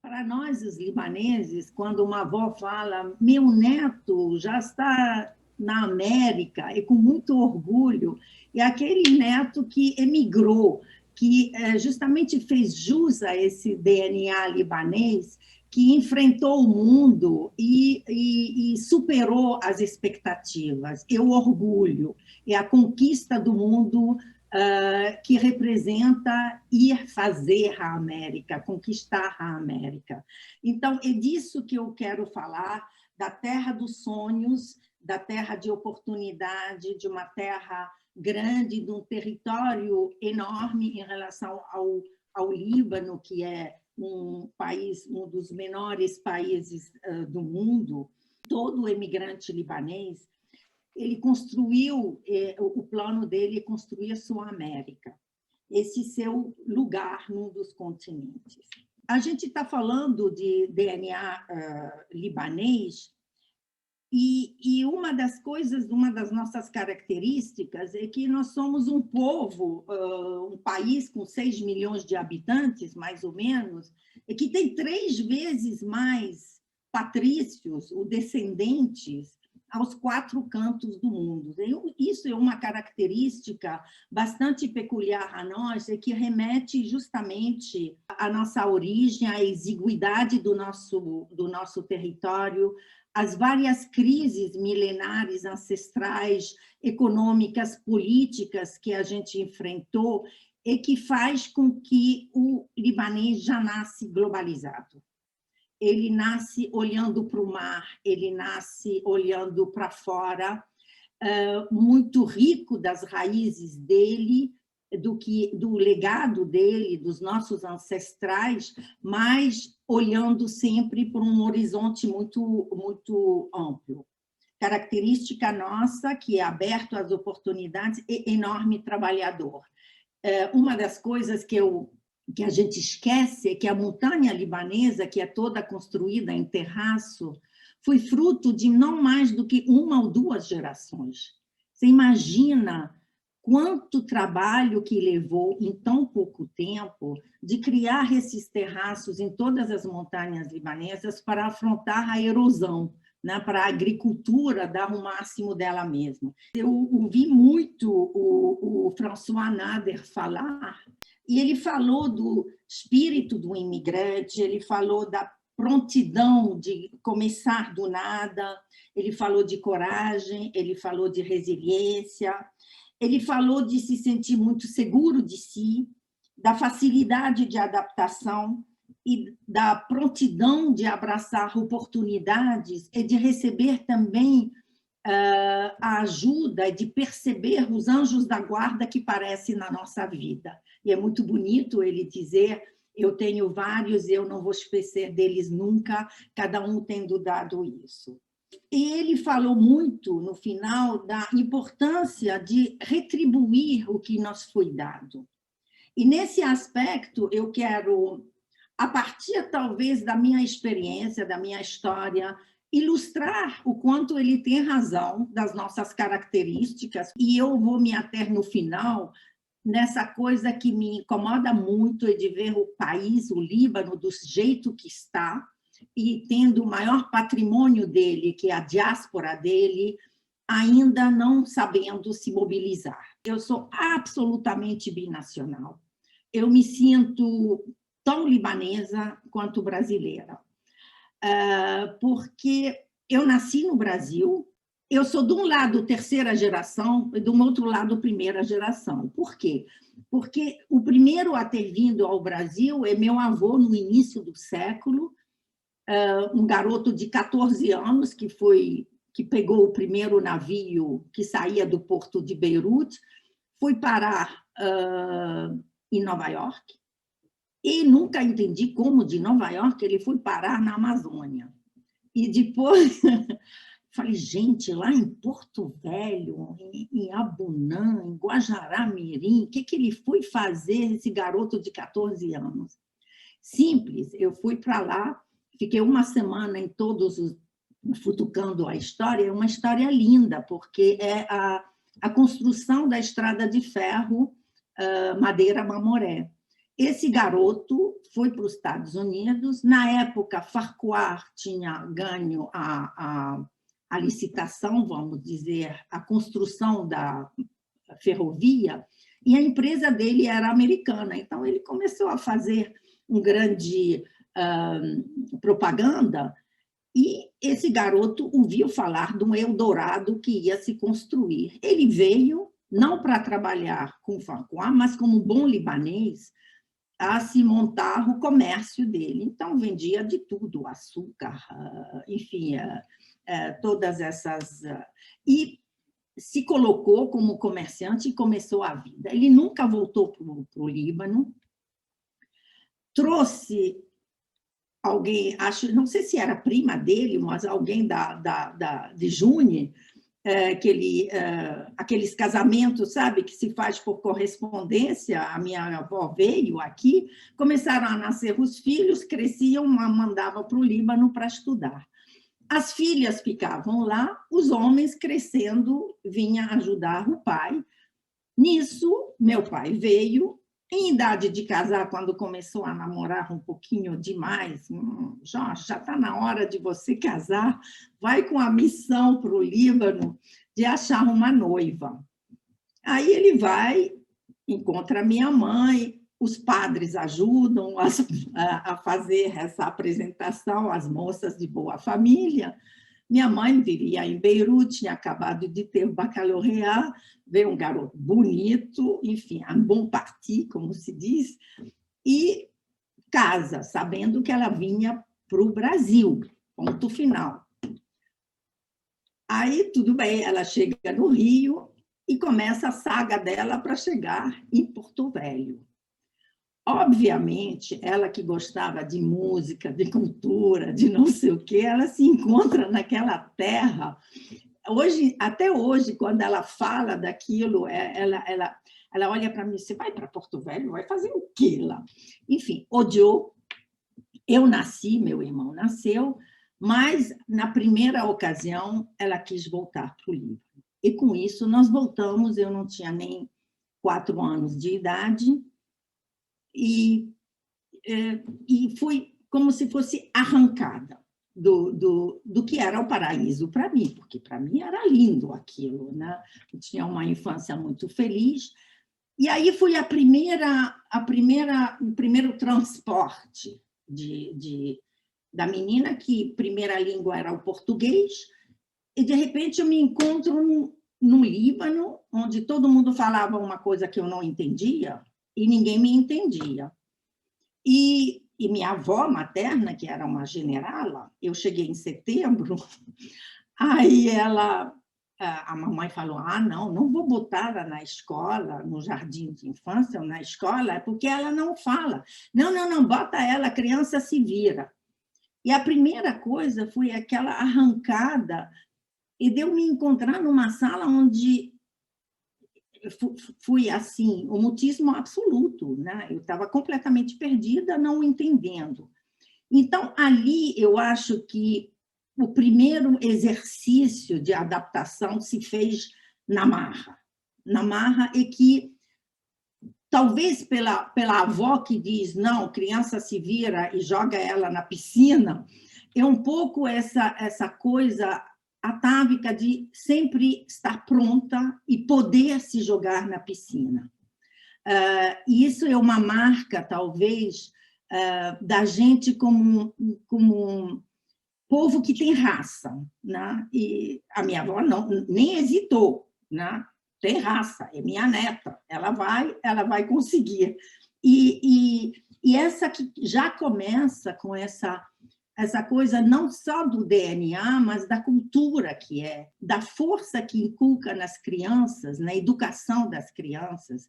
Para nós, os libaneses, quando uma avó fala, meu neto já está na América, e com muito orgulho, é aquele neto que emigrou, que justamente fez jus a esse DNA libanês, que enfrentou o mundo e superou as expectativas. E o orgulho, é a conquista do mundo que representa ir fazer a América, conquistar a América. Então, é disso que eu quero falar, da terra dos sonhos, da terra de oportunidade, de uma terra grande, de um território enorme em relação ao Líbano, que é um país, um dos menores países do mundo. Todo imigrante libanês, ele construiu, o plano dele é construir a sua América, esse seu lugar num dos continentes. A gente está falando de DNA libanês, e uma das coisas, uma das nossas características é que nós somos um povo, um país com 6 milhões de habitantes, mais ou menos, e que tem 3 vezes mais patrícios, ou descendentes, aos 4 cantos do mundo. Isso é uma característica bastante peculiar a nós, e que remete justamente à nossa origem, à exiguidade do nosso território, as várias crises milenares, ancestrais, econômicas, políticas que a gente enfrentou, e que faz com que o libanês já nasce globalizado. Ele nasce olhando para o mar, ele nasce olhando para fora, muito rico das raízes dele, do legado dele, dos nossos ancestrais, mas olhando sempre para um horizonte muito amplo. Característica nossa, que é aberto às oportunidades e enorme trabalhador. Uma das coisas que a gente esquece é que a montanha libanesa, que é toda construída em terraço, foi fruto de não mais do que 1 ou 2 gerações. Você imagina quanto trabalho que levou em tão pouco tempo de criar esses terraços em todas as montanhas libanesas para afrontar a erosão, né, para a agricultura dar o máximo dela mesma. Eu ouvi muito o François Nader falar, e ele falou do espírito do imigrante, ele falou da prontidão de começar do nada, ele falou de coragem, ele falou de resiliência, ele falou de se sentir muito seguro de si, da facilidade de adaptação e da prontidão de abraçar oportunidades e de receber também a ajuda, de perceber os anjos da guarda que aparecem na nossa vida. E é muito bonito ele dizer, eu tenho vários, eu não vou esquecer deles nunca, cada um tendo dado isso. E ele falou muito, no final, da importância de retribuir o que nos foi dado. E, nesse aspecto, eu quero, a partir, talvez, da minha experiência, da minha história, ilustrar o quanto ele tem razão das nossas características. E eu vou me ater, no final, nessa coisa que me incomoda muito, é de ver o país, o Líbano, do jeito que está, e tendo o maior patrimônio dele, que é a diáspora dele, ainda não sabendo se mobilizar. Eu sou absolutamente binacional. Eu me sinto tão libanesa quanto brasileira, porque eu nasci no Brasil, eu sou, de um lado, 3ª geração, e, do outro lado, 1ª geração. Por quê? Porque o primeiro a ter vindo ao Brasil é meu avô, no início do século, um garoto de 14 anos que pegou o primeiro navio que saía do porto de Beirute, foi parar em Nova York, e nunca entendi como de Nova York ele foi parar na Amazônia. E depois falei, gente, lá em Porto Velho, em Abunã, em Guajará-Mirim, o que ele foi fazer, esse garoto de 14 anos? Simples, eu fui para lá, fiquei 1 semana em todos os... futucando a história, é uma história linda, porque é a construção da estrada de ferro Madeira-Mamoré. Esse garoto foi para os Estados Unidos. Na época, Farquhar tinha ganho a licitação, vamos dizer, a construção da ferrovia, e a empresa dele era americana. Então, ele começou a fazer um grande propaganda, e esse garoto ouviu falar de um Eldorado que ia se construir. Ele veio, não para trabalhar com Farquhar, mas como bom libanês, a se montar o comércio dele. Então, vendia de tudo, açúcar, enfim, todas essas... E se colocou como comerciante e começou a vida. Ele nunca voltou para o Líbano, trouxe alguém, acho, não sei se era prima dele, mas alguém de June, aqueles casamentos, sabe, que se faz por correspondência. A minha avó veio aqui, começaram a nascer os filhos, cresciam, mandavam para o Líbano para estudar. As filhas ficavam lá, os homens, crescendo, vinham ajudar o pai. Nisso, meu pai veio, em idade de casar, quando começou a namorar um pouquinho demais. Jorge, já está na hora de você casar, vai com a missão para o Líbano de achar uma noiva. Aí ele vai, encontra minha mãe, os padres ajudam a fazer essa apresentação, as moças de boa família. Minha mãe vivia em Beirute, tinha acabado de ter o baccalaureat, veio um garoto bonito, enfim, um bom parti, como se diz, e casa, sabendo que ela vinha para o Brasil, ponto final. Aí, tudo bem, ela chega no Rio e começa a saga dela para chegar em Porto Velho. Obviamente, ela que gostava de música, de cultura, de não sei o quê, ela se encontra naquela terra. Hoje, até hoje, quando ela fala daquilo, ela olha para mim: você vai para Porto Velho? Vai fazer o quê lá? Enfim, odiou. Eu nasci, meu irmão nasceu, mas, na primeira ocasião, ela quis voltar para o Líbano. E, com isso, nós voltamos. Eu não tinha nem 4 anos de idade, e fui como se fosse arrancada do que era o paraíso para mim, porque para mim era lindo aquilo, né? Eu tinha uma infância muito feliz. E aí foi o primeiro transporte da menina, que primeira língua era o português, e de repente eu me encontro no Líbano, onde todo mundo falava uma coisa que eu não entendia, e ninguém me entendia. E minha avó materna, que era uma generala, eu cheguei em setembro, aí a mamãe falou: não vou botar ela na escola, no jardim de infância ou na escola, porque ela não fala. Não, bota ela, a criança se vira. E a primeira coisa foi aquela arrancada, e de eu me encontrar numa sala onde fui assim, o mutismo absoluto, né? Eu estava completamente perdida, não entendendo. Então, ali, eu acho que o primeiro exercício de adaptação se fez na marra. Na marra, e que, talvez pela avó que diz: não, criança se vira e joga ela na piscina, é um pouco essa coisa atávica de sempre estar pronta e poder se jogar na piscina. Isso é uma marca, talvez, da gente como um povo que tem raça, né? E a minha avó nem hesitou, né? Tem raça, é minha neta, ela vai conseguir. E essa que já começa com essa coisa não só do DNA, mas da cultura que é, da força que inculca nas crianças, na educação das crianças,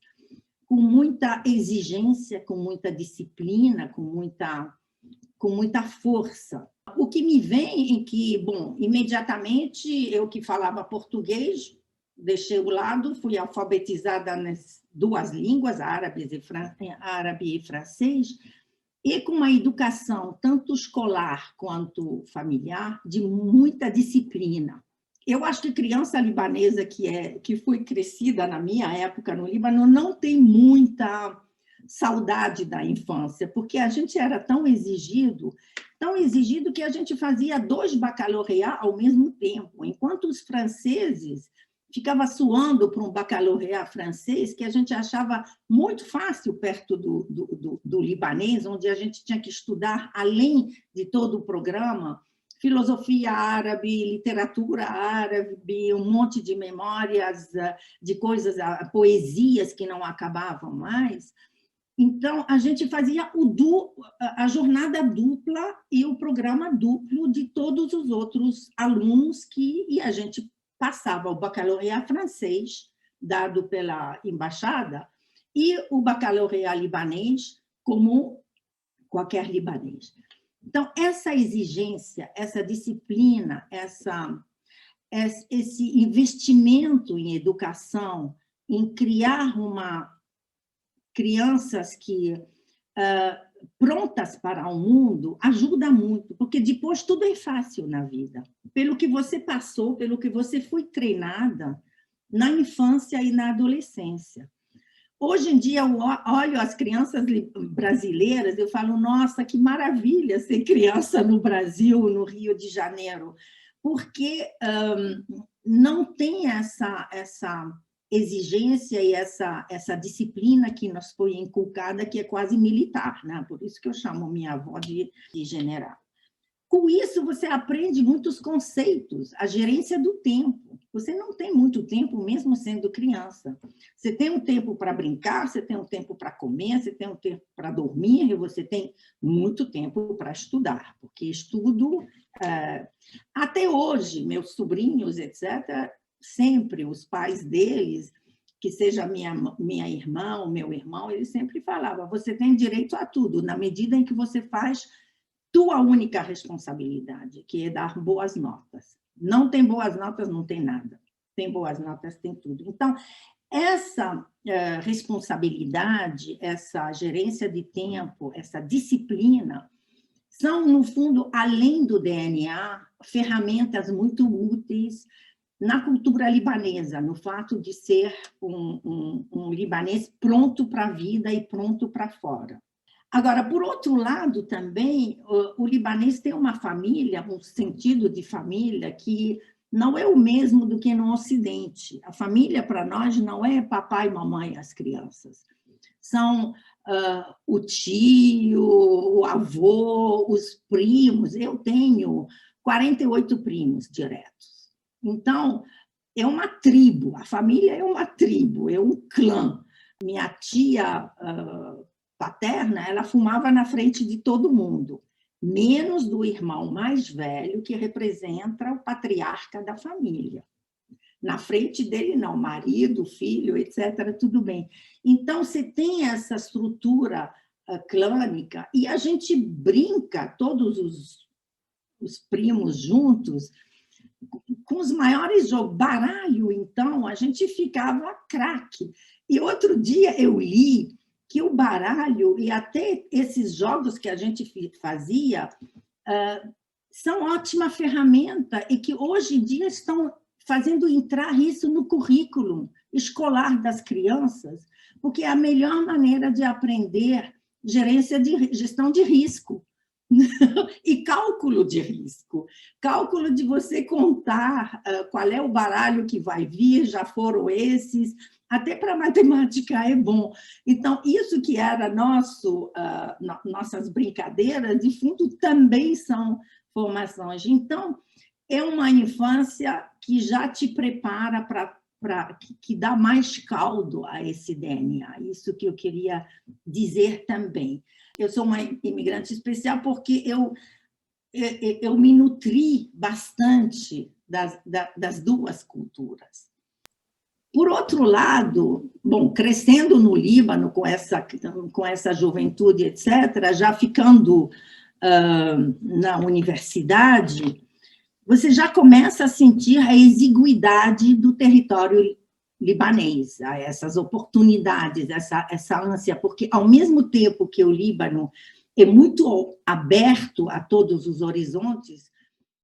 com muita exigência, com muita disciplina, com muita força. O que me vem é que, bom, imediatamente eu que falava português, deixei o lado, fui alfabetizada nas 2 línguas, árabe e francês, e com uma educação tanto escolar quanto familiar de muita disciplina. Eu acho que criança libanesa que foi crescida na minha época no Líbano não tem muita saudade da infância, porque a gente era tão exigido que a gente fazia 2 baccalaureat ao mesmo tempo, enquanto os franceses ficava suando para um baccalaureat francês, que a gente achava muito fácil perto do libanês, onde a gente tinha que estudar, além de todo o programa, filosofia árabe, literatura árabe, um monte de memórias, de coisas, poesias que não acabavam mais. Então, a gente fazia a jornada dupla e o programa duplo de todos os outros alunos e a gente passava o baccalaureat francês, dado pela embaixada, e o baccalaureat libanês, como qualquer libanês. Então, essa exigência, essa disciplina, esse investimento em educação, em criar crianças prontas para o mundo, ajuda muito, porque depois tudo é fácil na vida. Pelo que você passou, pelo que você foi treinada na infância e na adolescência. Hoje em dia, eu olho as crianças brasileiras, eu falo, nossa, que maravilha ser criança no Brasil, no Rio de Janeiro, porque não tem essa exigência e essa disciplina que nos foi inculcada, que é quase militar, né? Por isso que eu chamo minha avó de general. Com isso, você aprende muitos conceitos, a gerência do tempo. Você não tem muito tempo, mesmo sendo criança. Você tem um tempo para brincar, você tem um tempo para comer, você tem um tempo para dormir, e você tem muito tempo para estudar, porque estudo... até hoje, meus sobrinhos, etc., sempre os pais deles, que seja minha irmã ou meu irmão, eles sempre falavam, você tem direito a tudo, na medida em que você faz tua única responsabilidade, que é dar boas notas. Não tem boas notas, não tem nada. Tem boas notas, tem tudo. Então, essa responsabilidade, essa gerência de tempo, essa disciplina, são, no fundo, além do DNA, ferramentas muito úteis na cultura libanesa, no fato de ser um libanês pronto para a vida e pronto para fora. Agora, por outro lado, também, o libanês tem uma família, um sentido de família que não é o mesmo do que no Ocidente. A família, para nós, não é papai, mamãe, as crianças. São o tio, o avô, os primos. Eu tenho 48 primos diretos. Então, é uma tribo, a família é uma tribo, é um clã. Minha tia paterna, ela fumava na frente de todo mundo, menos do irmão mais velho, que representa o patriarca da família. Na frente dele, não, marido, filho, etc., tudo bem. Então, você tem essa estrutura clânica e a gente brinca, todos os primos juntos, com os maiores jogos. Baralho, então, a gente ficava craque. E outro dia eu li que o baralho e até esses jogos que a gente fazia são ótima ferramenta e que hoje em dia estão fazendo entrar isso no currículo escolar das crianças, porque é a melhor maneira de aprender gestão de risco e cálculo de risco. Cálculo de você contar qual é o baralho que vai vir, já foram esses... Até para matemática é bom. Então, isso que era nossas brincadeiras, de fundo, também são formações. Então, é uma infância que já te prepara que dá mais caldo a esse DNA. Isso que eu queria dizer também. Eu sou uma imigrante especial porque eu me nutri bastante das duas culturas. Por outro lado, bom, crescendo no Líbano com essa juventude, etc., já ficando na universidade, você já começa a sentir a exiguidade do território libanês, essas oportunidades, essa ânsia, porque, ao mesmo tempo que o Líbano é muito aberto a todos os horizontes,